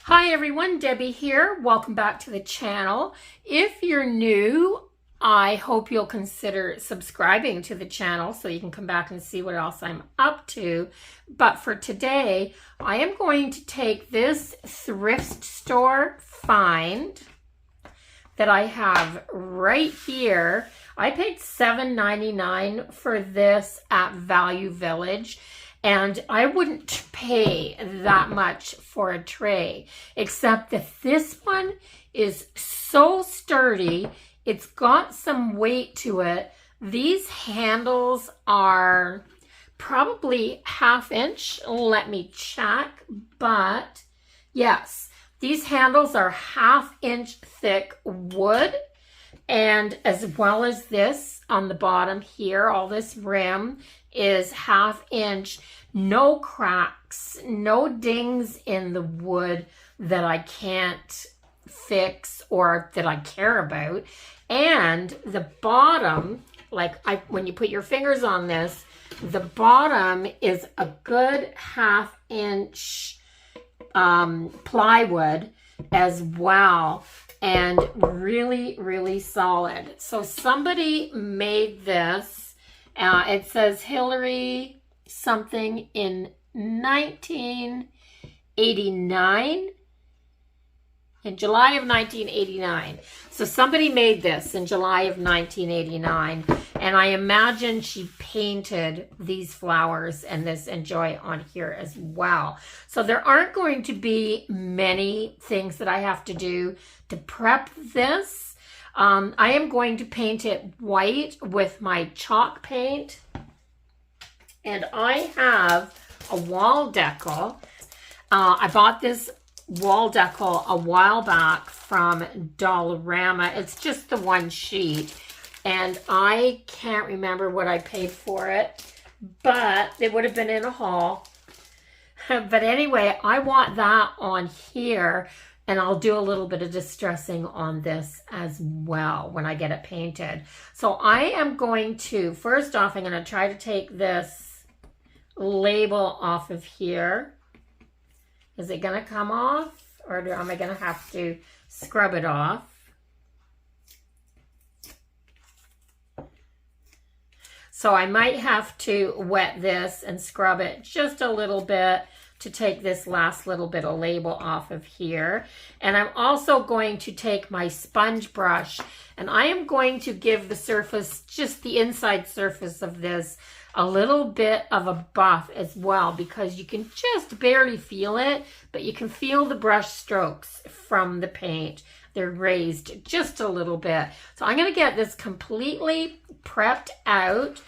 Hi everyone, Debbie here. Welcome back to the channel. If you're new, I hope you'll consider subscribing to the channel so you can come back and see what else I'm up to. But for today, I am going to take this thrift store find that I have right here. I paid $7.99 for this at Value Village. And I wouldn't pay that much for a tray, except that this one is so sturdy. It's got some weight to it. These handles are probably 1/2 inch. Let me check. But yes, these handles are 1/2 inch thick wood. And as well as this on the bottom here, all this rim is 1/2 inch. No cracks, no dings in the wood that I can't fix or that I care about. And the bottom, when you put your fingers on this, the bottom is a good 1/2 inch plywood as well. And really, really solid. So somebody made this. It says Hillary something in 1989. In July of 1989. So somebody made this in July of 1989. And I imagine she painted these flowers and this enjoy on here as well. So there aren't going to be many things that I have to do to prep this. I am going to paint it white with my chalk paint. And I have a wall decal. I bought this wall decal a while back from Dollarama. It's just the one sheet. And I can't remember what I paid for it. But it would have been in a haul. But anyway, I want that on here. And I'll do a little bit of distressing on this as well when I get it painted. So I am going to, first off, I'm going to try to take this label off of here. Is it going to come off? Or am I going to have to scrub it off? So I might have to wet this and scrub it just a little bit to take this last little bit of label off of here. And I'm also going to take my sponge brush and I am going to give the surface, just the inside surface of this, a little bit of a buff as well, because you can just barely feel it, but you can feel the brush strokes from the paint. They're raised just a little bit. So I'm going to get this completely prepped out.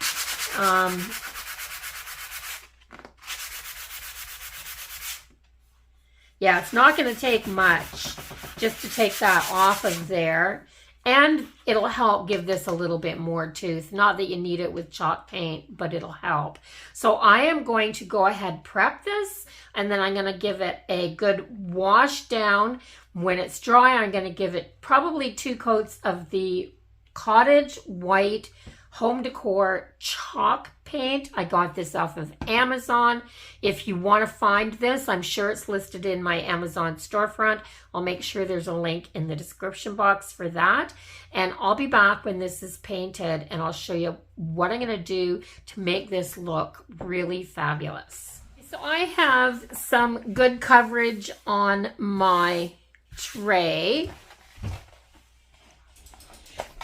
Yeah, it's not going to take much just to take that off of there. And it'll help give this a little bit more tooth. Not that you need it with chalk paint, but it'll help. So I am going to go ahead prep this, and then I'm going to give it a good wash down. When it's dry, I'm going to give it probably 2 coats of the Cottage White Home Decor chalk paint. I got this off of Amazon. If you want to find this, I'm sure it's listed in my Amazon storefront. I'll make sure there's a link in the description box for that. And I'll be back when this is painted and I'll show you what I'm going to do to make this look really fabulous. So I have some good coverage on my tray.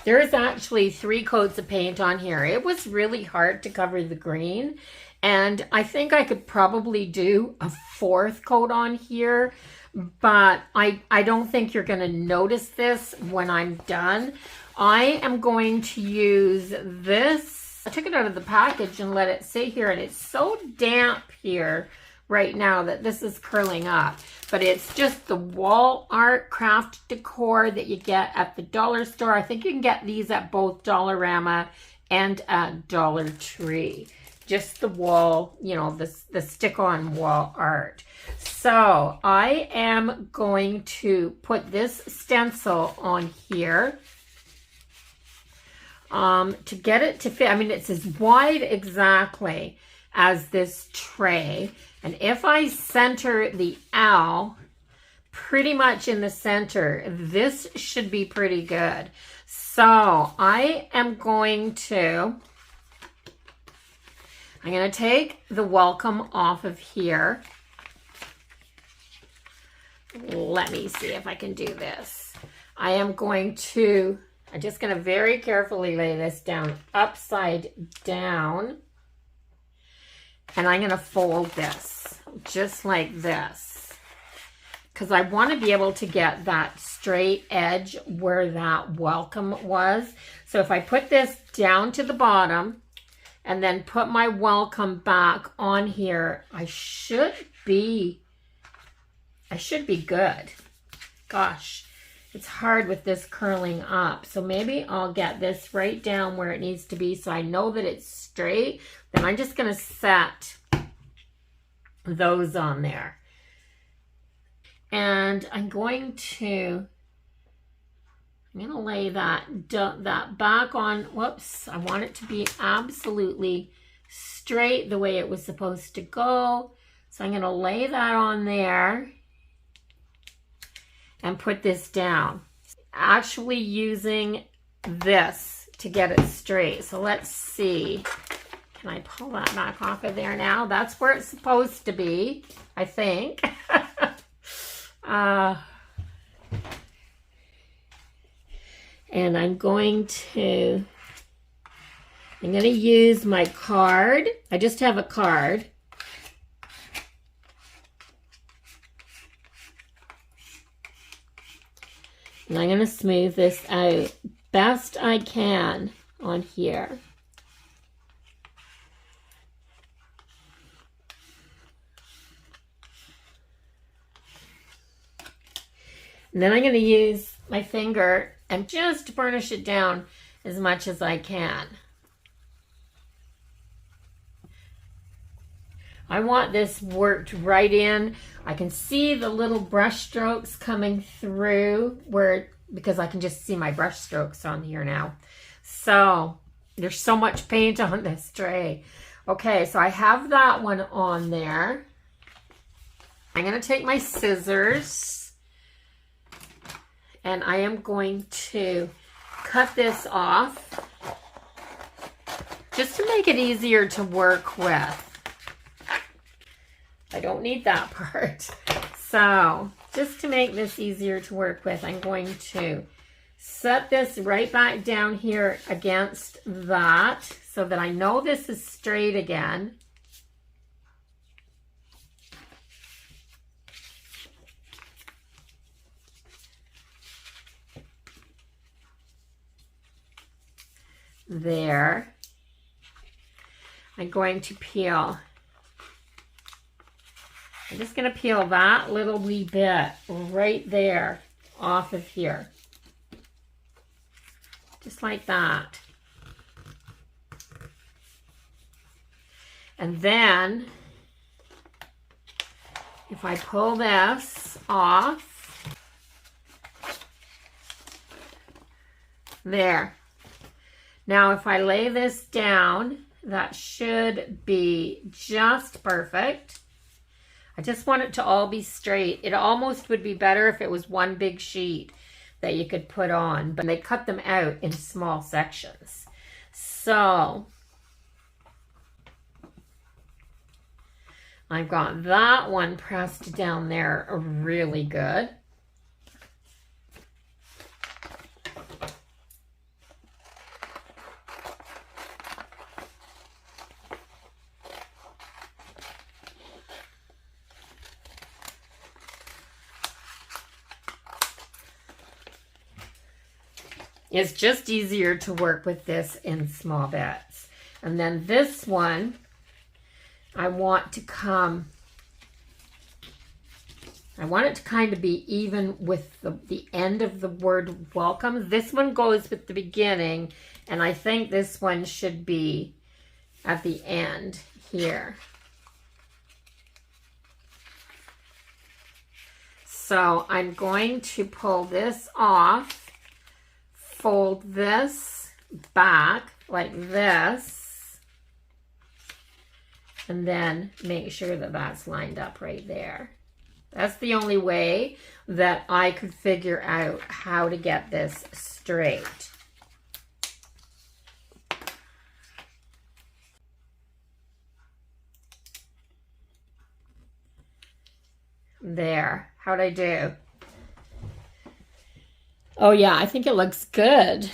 There's actually 3 coats of paint on here. It was really hard to cover the green. And I think I could probably do a 4th coat on here. But I don't think you're going to notice this when I'm done. I am going to use this. I took it out of the package and let it sit here. And it's so damp here right now that this is curling up. But it's just the wall art craft decor that you get at the dollar store. I think you can get these at both Dollarama and at Dollar Tree. Just the wall, you know, the stick-on wall art. So I am going to put this stencil on here to get it to fit. I mean, it's as wide exactly as this tray. And if I center the L pretty much in the center. This should be pretty good. So I am going to take the welcome off of here. Let me see if I can do this. I'm just going to very carefully lay this down upside down. And I'm going to fold this just like this, because I want to be able to get that straight edge where that welcome was. So if I put this down to the bottom and then put my welcome back on here, I should be good. Gosh, it's hard with this curling up. So maybe I'll get this right down where it needs to be so I know that it's straight. Then I'm just going to set those on there. And I'm going to lay that back on. Whoops, I want it to be absolutely straight the way it was supposed to go. So I'm going to lay that on there and put this down. Actually using this to get it straight. So let's see. Can I pull that back off of there now? That's where it's supposed to be, I think. And I'm going to use my card. I just have a card. And I'm going to smooth this out best I can on here. And then I'm going to use my finger and just burnish it down as much as I can. I want this worked right in. I can see the little brush strokes coming through because I can just see my brush strokes on here now. So there's so much paint on this tray. Okay, so I have that one on there. I'm going to take my scissors and I am going to cut this off just to make it easier to work with. I don't need that part. So just to make this easier to work with, I'm going to set this right back down here against that so that I know this is straight again. There. I'm going to peel. I'm just going to peel that little wee bit right there off of here. Just like that. And then, if I pull this off, there. Now, if I lay this down, that should be just perfect. I just want it to all be straight. It almost would be better if it was one big sheet that you could put on, but they cut them out in small sections. So I've got that one pressed down there really good. It's just easier to work with this in small bits. And then this one, I want it to kind of be even with the end of the word welcome. This one goes with the beginning, and I think this one should be at the end here. So I'm going to pull this off. Fold this back like this, and then make sure that that's lined up right there. That's the only way that I could figure out how to get this straight. There. How'd I do? Oh yeah, I think it looks good.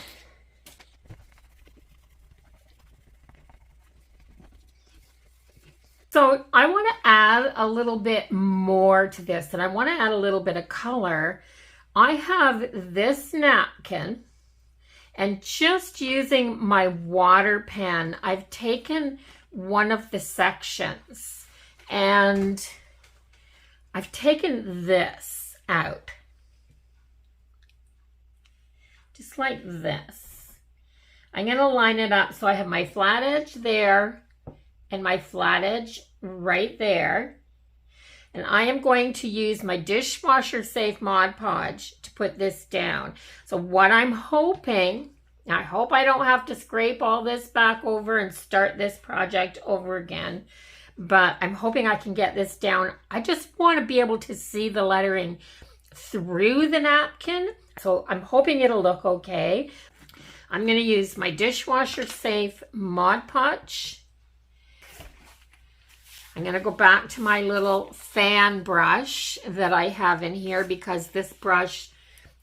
So I want to add a little bit more to this, and I want to add a little bit of color. I have this napkin, and just using my water pen, I've taken one of the sections and I've taken this out. Just like this. I'm going to line it up so I have my flat edge there and my flat edge right there. And I am going to use my dishwasher safe Mod Podge to put this down. So what I'm hoping, I hope I don't have to scrape all this back over and start this project over again, but I'm hoping I can get this down. I just want to be able to see the lettering through the napkin. So I'm hoping it'll look okay. I'm going to use my dishwasher safe Mod Podge. I'm going to go back to my little fan brush that I have in here because this brush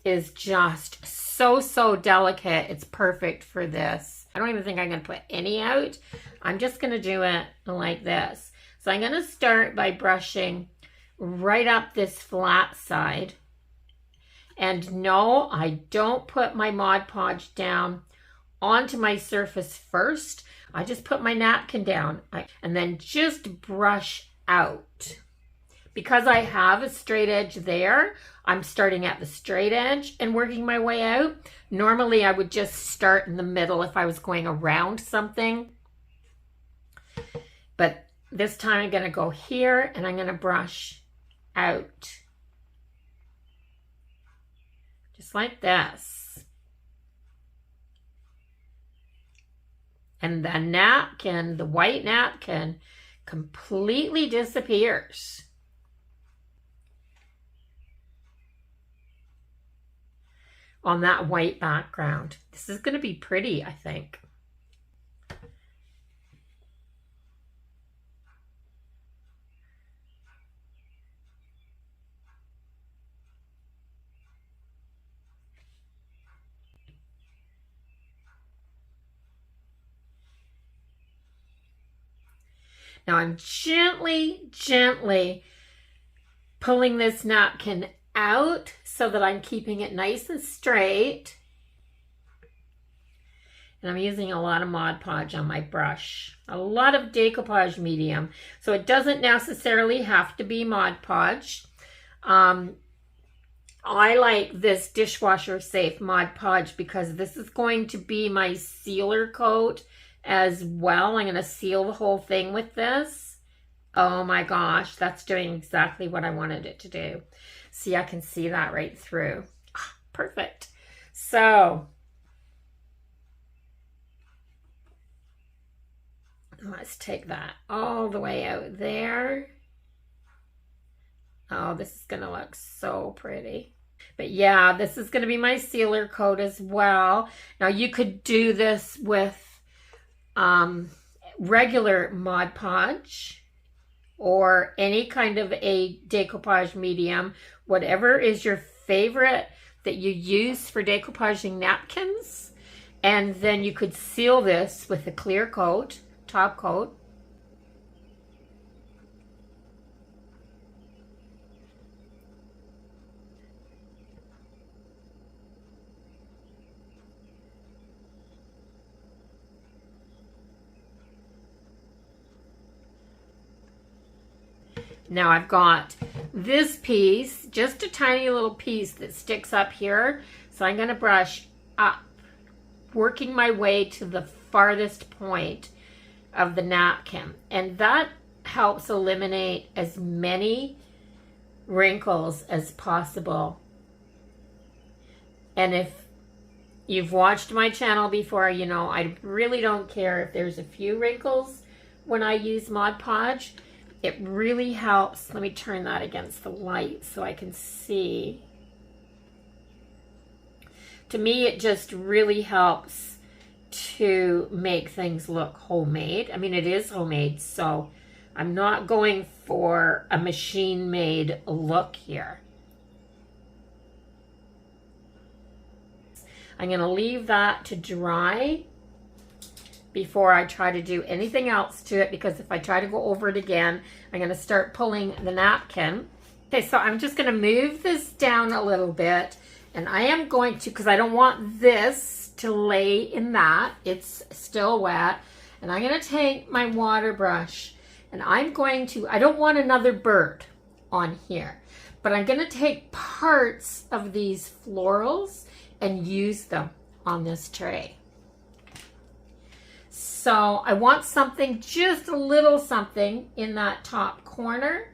is just so delicate. It's perfect for this. I don't even think I'm going to put any out. I'm just going to do it like this. So I'm going to start by brushing right up this flat side. And no, I don't put my Mod Podge down onto my surface first. I just put my napkin down and then just brush out. Because I have a straight edge there, I'm starting at the straight edge and working my way out. Normally I would just start in the middle if I was going around something. But this time I'm going to go here and I'm going to brush out. Just like this. And the napkin, the white napkin, completely disappears. On that white background. This is going to be pretty, I think. Now I'm gently pulling this napkin out so that I'm keeping it nice and straight. And I'm using a lot of Mod Podge on my brush. A lot of decoupage medium. So it doesn't necessarily have to be Mod Podge. I like this dishwasher safe Mod Podge because this is going to be my sealer coat as well. I'm going to seal the whole thing with this. Oh my gosh, that's doing exactly what I wanted it to do. See, I can see that right through. Oh, perfect. So let's take that all the way out there. Oh, this is going to look so pretty. But yeah, this is going to be my sealer coat as well. Now you could do this with regular Mod Podge or any kind of a decoupage medium, whatever is your favorite that you use for decoupaging napkins. And then you could seal this with a clear coat, top coat. Now I've got this piece, just a tiny little piece that sticks up here. So I'm going to brush up, working my way to the farthest point of the napkin. And that helps eliminate as many wrinkles as possible. And if you've watched my channel before, you know I really don't care if there's a few wrinkles when I use Mod Podge, it really helps. Let me turn that against the light so I can see. To me, it just really helps to make things look homemade. I mean, it is homemade, so I'm not going for a machine-made look here. I'm going to leave that to dry before I try to do anything else to it, because if I try to go over it again, I'm going to start pulling the napkin. Okay, so I'm just going to move this down a little bit, and I am going to, because I don't want this to lay in that. It's still wet. And I'm going to take my water brush, and I'm going to, I don't want another bird on here, but I'm going to take parts of these florals and use them on this tray. So I want something, just a little something in that top corner.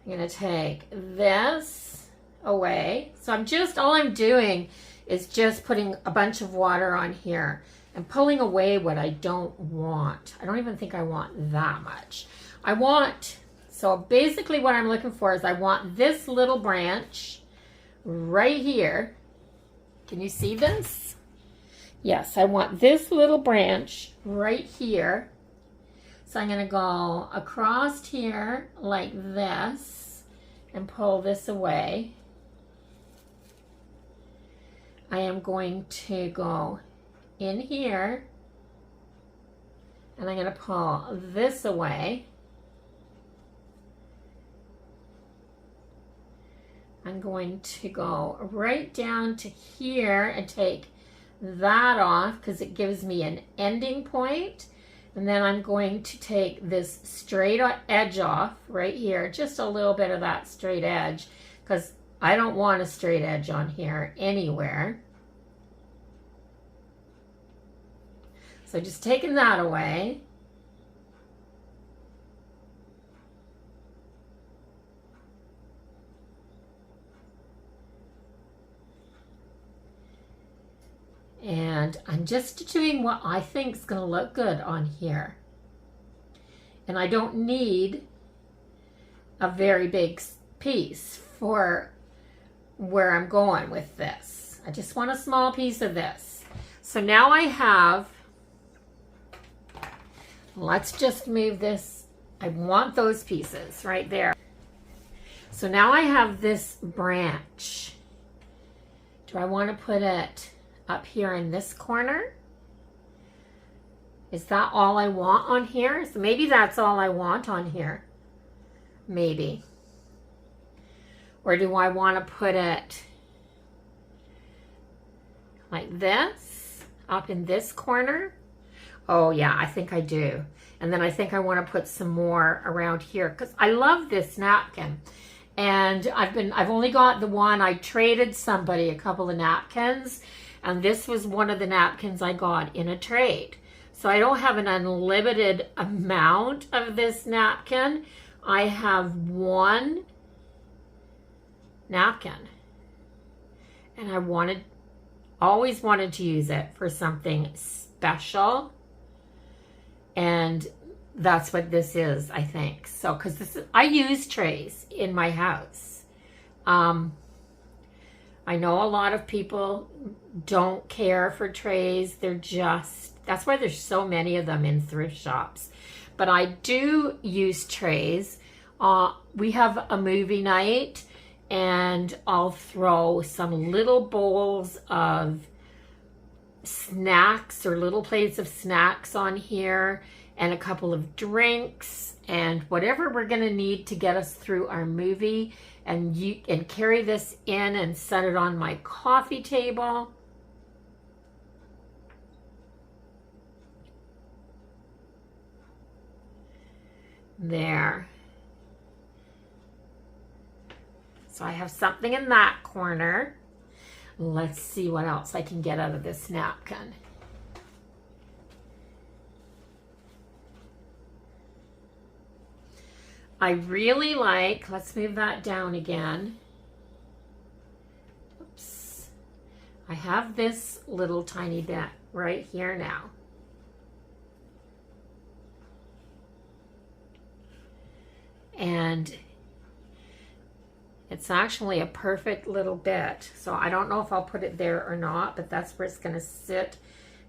I'm going to take this away. So I'm just, all I'm doing is just putting a bunch of water on here and pulling away what I don't want. I don't even think I want that much. I want, so basically what I'm looking for is I want this little branch right here. Can you see this? Yes, I want this little branch right here. So I'm going to go across here like this and pull this away. I am going to go in here and I'm going to pull this away. I'm going to go right down to here and take that off because it gives me an ending point. And then I'm going to take this straight edge off right here, just a little bit of that straight edge, because I don't want a straight edge on here anywhere. So just taking that away. And I'm just doing what I think is going to look good on here. And I don't need a very big piece for where I'm going with this. I just want a small piece of this. So now I have, let's just move this. I want those pieces right there. So now I have this branch. Do I want to put it up here in this corner? Is that all I want on here? So maybe that's all I want on here. Maybe. Or do I want to put it like this up in this corner? Oh yeah, I think I do. And then I think I want to put some more around here because I love this napkin. And I've only got the one. I traded somebody a couple of napkins, and this was one of the napkins I got in a trade. So I don't have an unlimited amount of this napkin. I have one napkin. And I always wanted to use it for something special. And that's what this is, I think. So, because I use trays in my house. I know a lot of people don't care for trays. That's why there's so many of them in thrift shops. But I do use trays. We have a movie night, and I'll throw some little bowls of snacks or little plates of snacks on here, and a couple of drinks and whatever we're going to need to get us through our movie, and carry this in and set it on my coffee table. There. So I have something in that corner. Let's see what else I can get out of this napkin. I really like, let's move that down again. Oops. I have this little tiny bit right here now. And it's actually a perfect little bit. So I don't know if I'll put it there or not, but that's where it's going to sit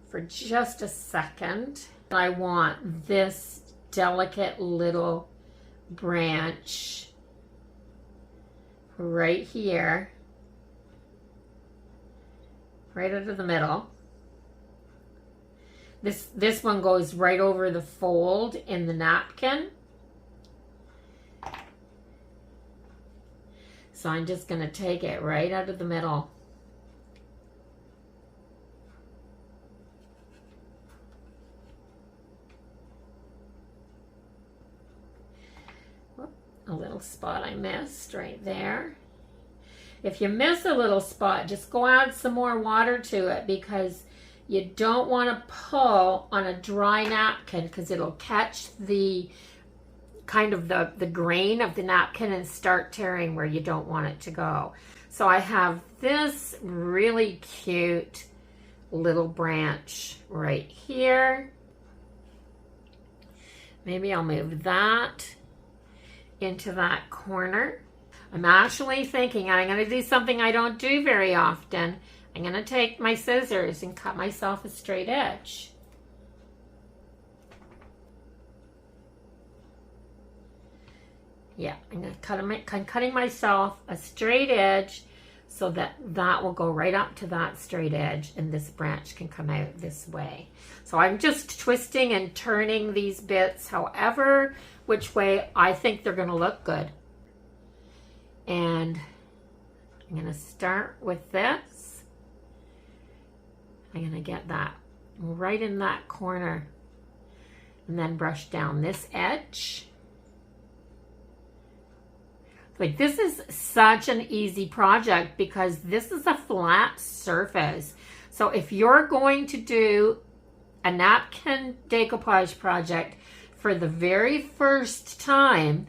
for just a second. I want this delicate little branch right here, right out of the middle. This one goes right over the fold in the napkin. So I'm just going to take it right out of the middle. A little spot I missed right there. If you miss a little spot, just go add some more water to it, because you don't want to pull on a dry napkin, because it'll catch the kind of the grain of the napkin and start tearing where you don't want it to go. So I have this really cute little branch right here. Maybe I'll move that into that corner. I'm actually thinking I'm going to do something I don't do very often. I'm going to take my scissors and cut myself a straight edge. Yeah, I'm cutting myself a straight edge so that that will go right up to that straight edge, and this branch can come out this way. So I'm just twisting and turning these bits however which way I think they're going to look good. And I'm going to start with this. I'm going to get that right in that corner and then brush down this edge. Like, this is such an easy project because this is a flat surface. So if you're going to do a napkin decoupage project for the very first time,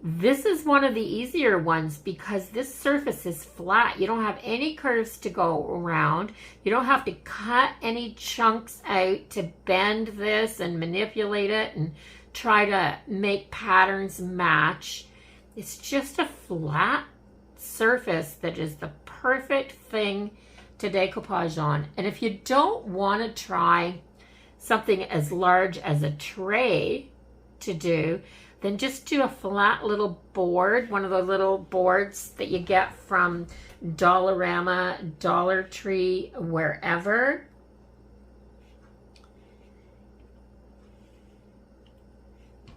this is one of the easier ones because this surface is flat. You don't have any curves to go around. You don't have to cut any chunks out to bend this and manipulate it and try to make patterns match. It's just a flat surface that is the perfect thing to decoupage on. And if you don't want to try something as large as a tray to do, then just do a flat little board, one of the little boards that you get from Dollarama, Dollar Tree, wherever.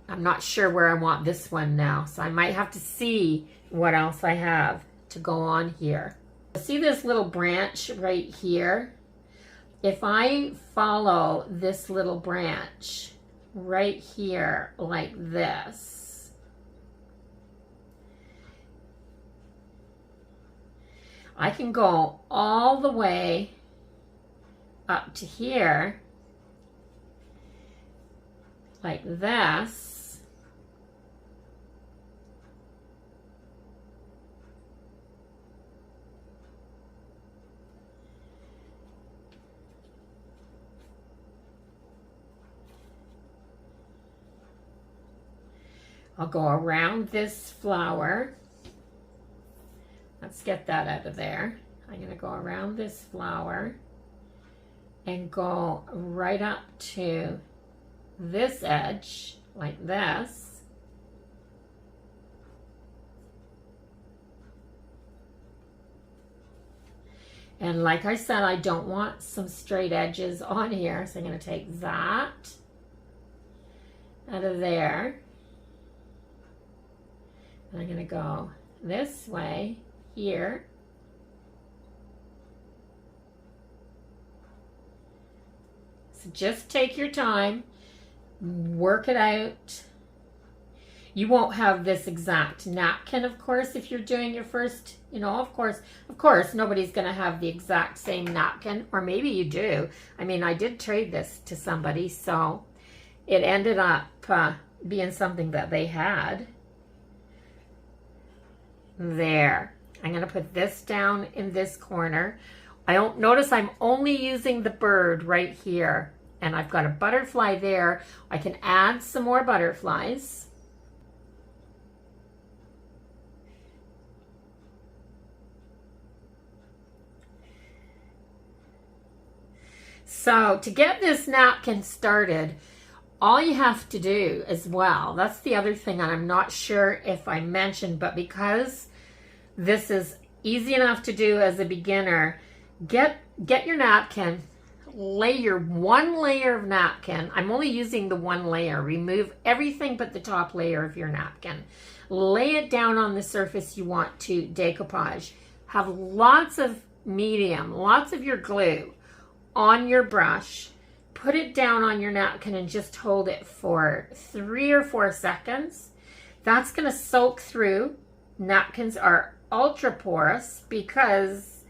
I'm not sure where I want this one now, so I might have to see what else I have to go on here. See this little branch right here? If I follow this little branch right here like this, I can go all the way up to here like this. I'll go around this flower. Let's get that out of there. I'm going to go around this flower and go right up to this edge like this. And like I said, I don't want some straight edges on here, so I'm going to take that out of there. And I'm going to go this way here. So just take your time, work it out. You won't have this exact napkin, of course, if you're doing your first, of course, nobody's going to have the exact same napkin, or maybe you do. I mean, I did trade this to somebody, so it ended up being something that they had. There. I'm going to put this down in this corner. I don't notice I'm only using the bird right here. And I've got a butterfly there. I can add some more butterflies. So to get this napkin started, all you have to do as well, that's the other thing, and I'm not sure if I mentioned, but because this is easy enough to do as a beginner, get your napkin, lay your one layer of napkin. I'm only using the one layer. Remove everything but the top layer of your napkin. Lay it down on the surface you want to decoupage. Have lots of medium, lots of your glue on your brush. Put it down on your napkin and just hold it for 3 or 4 seconds. That's going to soak through. Napkins are ultra porous because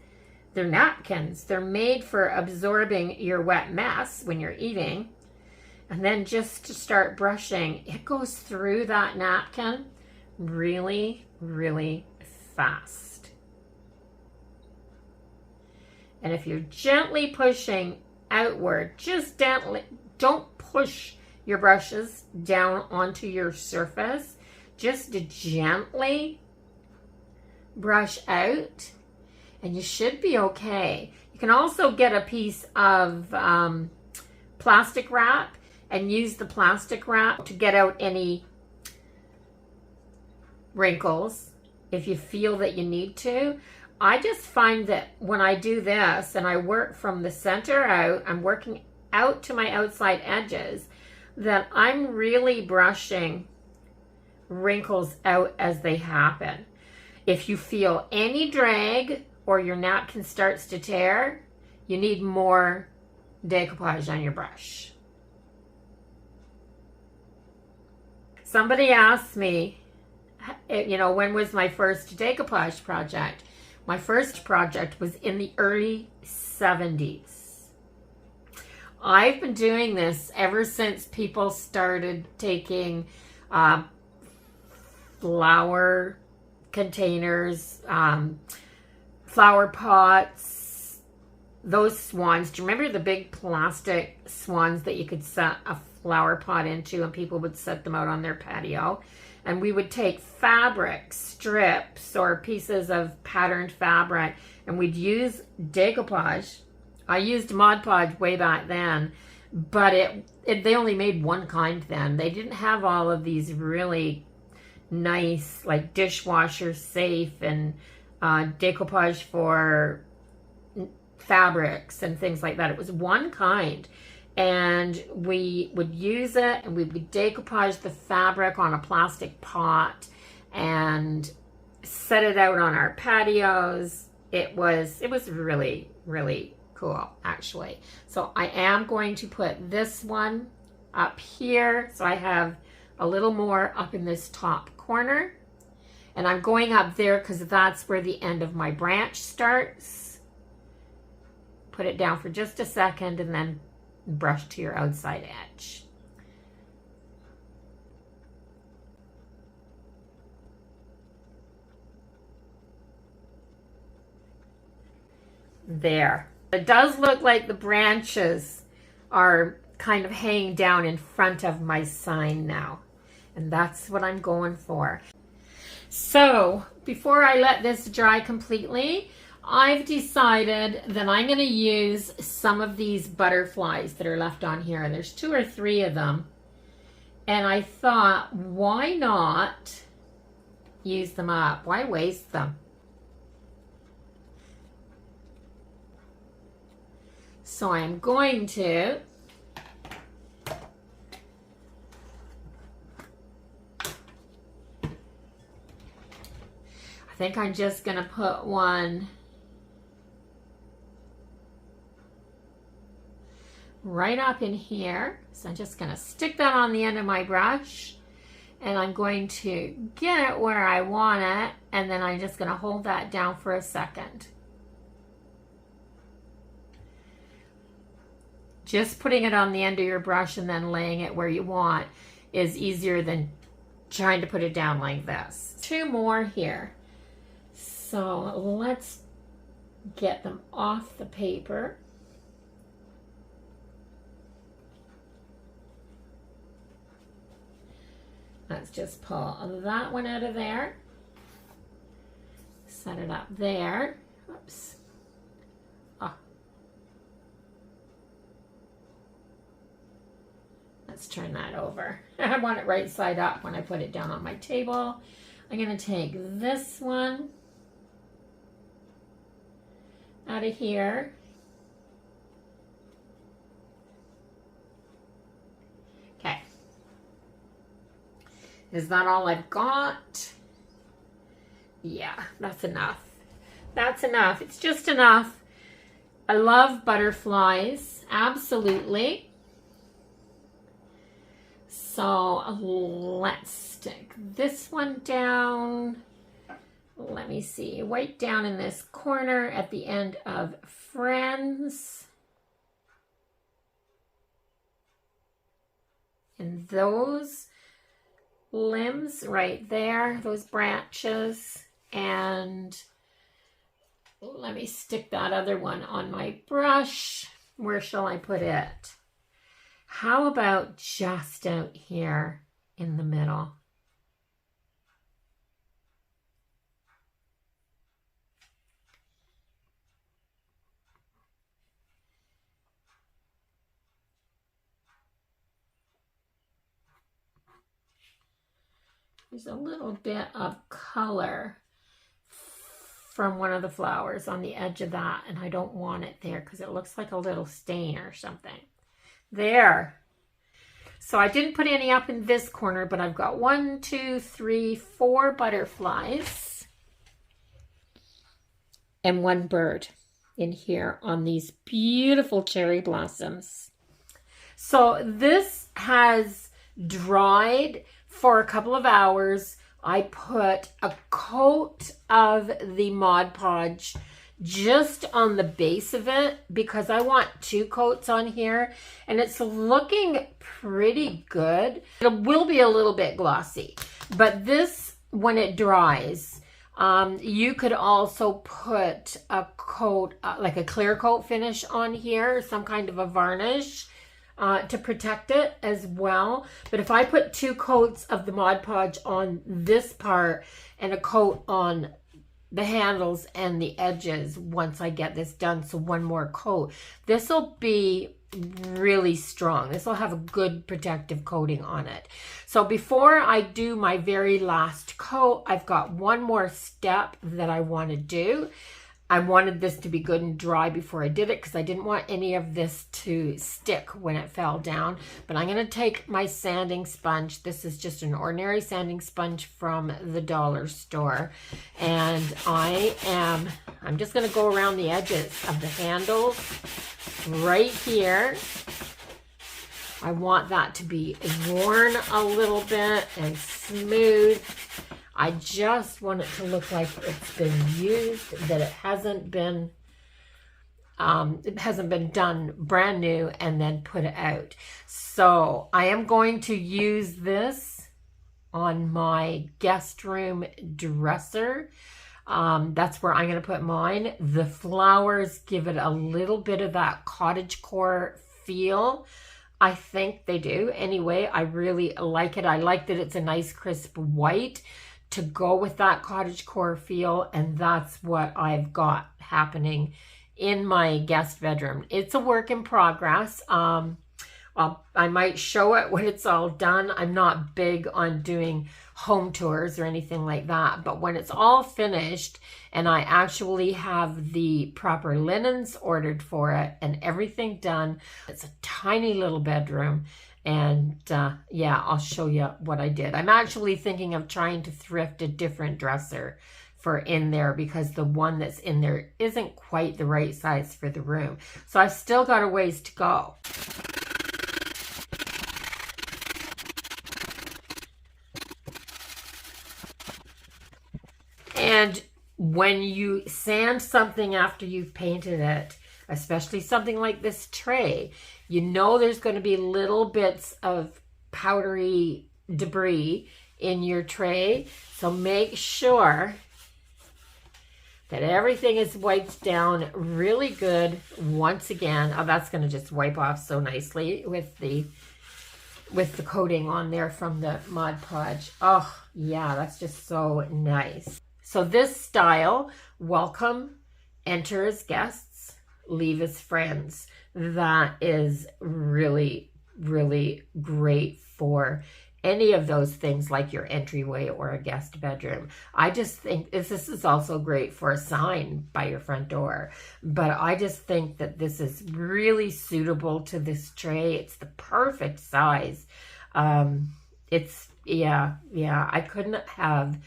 they're napkins. They're made for absorbing your wet mess when you're eating. And then just to start brushing, it goes through that napkin really, really fast. And if you're gently pushing outward, just gently, don't push your brushes down onto your surface. Just to gently brush out, and you should be okay. You can also get a piece of plastic wrap and use the plastic wrap to get out any wrinkles if you feel that you need to. I just find that when I do this and I work from the center out, I'm working out to my outside edges, that I'm really brushing wrinkles out as they happen. If you feel any drag or your napkin starts to tear, you need more decoupage on your brush. Somebody asked me, when was my first decoupage project? My first project was in the early 70s. I've been doing this ever since people started taking flower containers, flower pots, those swans. Do you remember the big plastic swans that you could set a flower pot into and people would set them out on their patio? And we would take fabric strips or pieces of patterned fabric and we'd use decoupage. I used Mod Podge way back then, but they only made one kind then. They didn't have all of these really nice, like dishwasher safe and decoupage for fabrics and things like that. It was one kind. And we would use it and we would decoupage the fabric on a plastic pot and set it out on our patios. It was really, really cool, actually. So I am going to put this one up here. So I have a little more up in this top corner. And I'm going up there because that's where the end of my branch starts. Put it down for just a second and then brush to your outside edge. There. It does look like the branches are kind of hanging down in front of my sign now. And that's what I'm going for. So before I let this dry completely, I've decided that I'm going to use some of these butterflies that are left on here. And there's 2 or 3 of them. And I thought, why not use them up? Why waste them? So I'm going to I think I'm just going to put one right up in here. So I'm just going to stick that on the end of my brush and I'm going to get it where I want it, and then I'm just going to hold that down for a second. Just putting it on the end of your brush and then laying it where you want. is easier than trying to put it down like this. 2 more here. So let's get them off the paper. Let's just pull that one out of there. Set it up there. Oops. Oh. Let's turn that over. I want it right side up when I put it down on my table. I'm going to take this one out of here. Okay. Is that all I've got? Yeah, that's enough. That's enough. It's just enough. I love butterflies, absolutely. So let's stick this one down. Let me see, right down in this corner at the end of Friends. And those limbs right there, those branches. And let me stick that other one on my brush. Where shall I put it? How about just out here in the middle? There's a little bit of color from one of the flowers on the edge of that, and I don't want it there because it looks like a little stain or something. There. So I didn't put any up in this corner, but I've got 1, 2, 3, 4 butterflies and 1 bird in here on these beautiful cherry blossoms. So this has dried for a couple of hours. I put a coat of the Mod Podge just on the base of it because I want 2 coats on here, and it's looking pretty good. It will be a little bit glossy, but this, when it dries, you could also put a coat, like a clear coat finish on here, some kind of a varnish to protect it as well. But if I put 2 coats of the Mod Podge on this part and a coat on the handles and the edges once I get this done, so 1 more coat, this will be really strong. This will have a good protective coating on it. So before I do my very last coat, I've got 1 more step that I want to do. I wanted this to be good and dry before I did it because I didn't want any of this to stick when it fell down. But I'm going to take my sanding sponge. This is just an ordinary sanding sponge from the dollar store. And I'm just going to go around the edges of the handles right here. I want that to be worn a little bit and smooth. I just want it to look like it's been used, that it hasn't been done brand new and then put out. So I am going to use this on my guest room dresser. That's where I'm going to put mine. The flowers give it a little bit of that cottagecore feel. I think they do. Anyway, I really like it. I like that it's a nice crisp white to go with that cottagecore feel, and that's what I've got happening in my guest bedroom. It's a work in progress. I might show it when it's all done. I'm not big on doing home tours or anything like that, but when it's all finished and I actually have the proper linens ordered for it and everything done, it's a tiny little bedroom. And yeah, I'll show you what I did. I'm actually thinking of trying to thrift a different dresser for in there because the one that's in there isn't quite the right size for the room. So I've still got a ways to go. And when you sand something after you've painted it, especially something like this tray, you know there's going to be little bits of powdery debris in your tray. So make sure that everything is wiped down really good once again. Oh, that's going to just wipe off so nicely with the coating on there from the Mod Podge. Oh, yeah, that's just so nice. So this style, welcome, enter as guests, leave as friends. That is really, really great for any of those things like your entryway or a guest bedroom. I just think this is also great for a sign by your front door. But I just think that this is really suitable to this tray. It's the perfect size. I couldn't have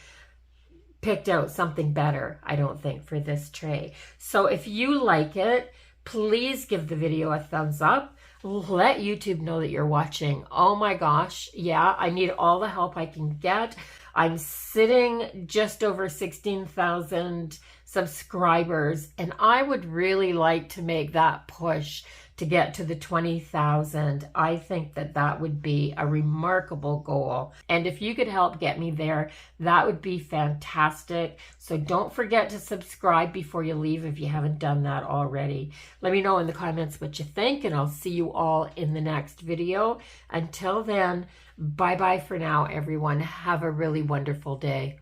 picked out something better, I don't think, for this tray. So if you like it, please give the video a thumbs up. Let YouTube know that you're watching. Oh my gosh, yeah, I need all the help I can get. I'm sitting just over 16,000 subscribers, and I would really like to make that push to get to the 20,000. I think that that would be a remarkable goal. And if you could help get me there, that would be fantastic. So don't forget to subscribe before you leave if you haven't done that already. Let me know in the comments what you think, and I'll see you all in the next video. Until then, bye-bye for now, everyone. Have a really wonderful day.